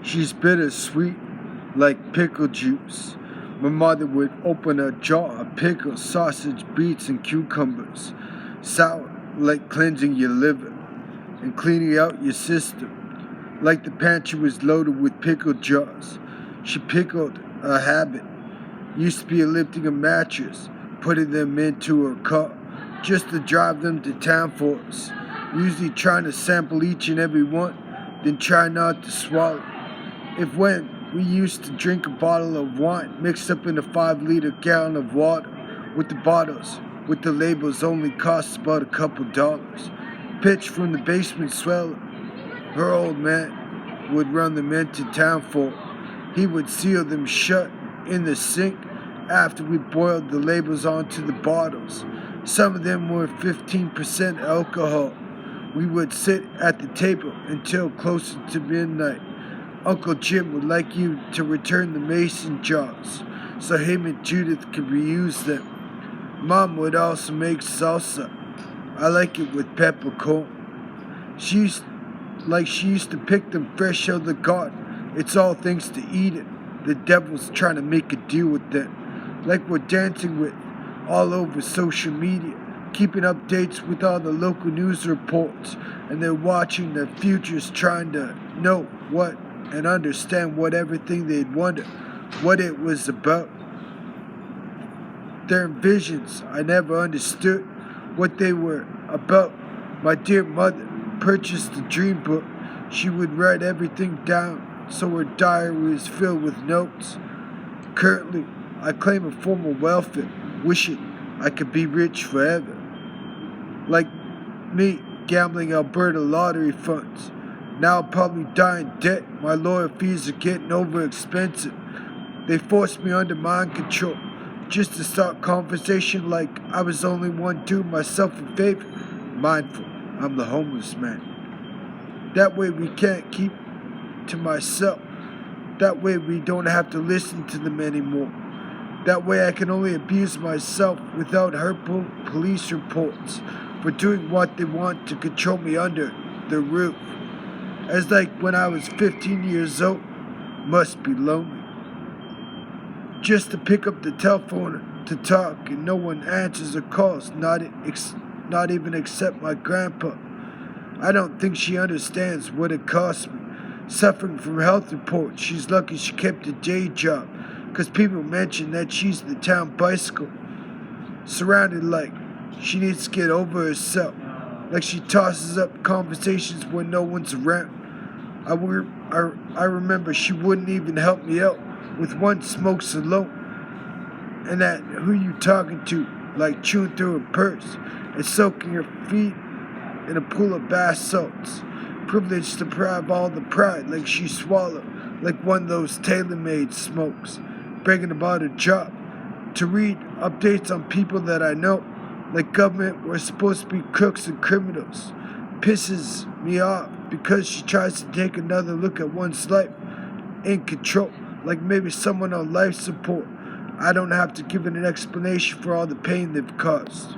She's bittersweet like pickle juice. My mother would open a jar of pickles, sausage, beets, and cucumbers. Sour like cleansing your liver and cleaning out your system. Like the pantry was loaded with pickle jars. She pickled a habit. Used to be lifting a mattress, putting them into her car, just to drive them to town for us. Usually trying to sample each and every one, then try not to swallow. If when we used to drink a bottle of wine mixed up in a 5-liter gallon of water, with the bottles, with the labels only cost about a couple dollars. Pitched from the basement cellar. Her old man would run them into town for her. He would seal them shut in the sink after we boiled the labels onto the bottles. Some of them were 15% alcohol. We would sit at the table until closer to midnight. Uncle Jim would like you to return the mason jars so him and Judith could reuse them. Mom would also make salsa. I like it with peppercorn. She used to pick them fresh out of the garden. It's all thanks to Eden. The devil's trying to make a deal with them. Like we're dancing with all over social media, keeping updates with all the local news reports, and they're watching their futures trying to know what and understand what everything they'd wonder what it was about. Their visions, I never understood what they were about. My dear mother purchased a dream book. She would write everything down so her diary was filled with notes. Currently, I claim a form of welfare, wishing I could be rich forever. Like me, gambling Alberta lottery funds. Now I'll probably die in debt. My lawyer fees are getting over expensive. They forced me under mind control just to start conversation like I was the only one doing myself a favor. Mindful, I'm the homeless man. That way we can't keep to myself. That way we don't have to listen to them anymore. That way I can only abuse myself without hurtful police reports for doing what they want to control me under the roof. As like when I was 15 years old, must be lonely. Just to pick up the telephone to talk and no one answers or calls, not even except my grandpa. I don't think she understands what it cost me. Suffering from health reports, she's lucky she kept a day job, because people mention that she's the town bicycle. Surrounded like she needs to get over herself, like she tosses up conversations when no one's around. I remember she wouldn't even help me out with one smokes alone. And that who you talking to, like chewing through her purse and soaking her feet in a pool of bath salts. Privileged to deprive all the pride like she swallowed, like one of those tailor-made smokes. Bragging about her job. To read updates on people that I know, like government were supposed to be crooks and criminals. Pisses me off because she tries to take another look at one's life in control, like maybe someone on life support. I don't have to give it an explanation for all the pain they've caused.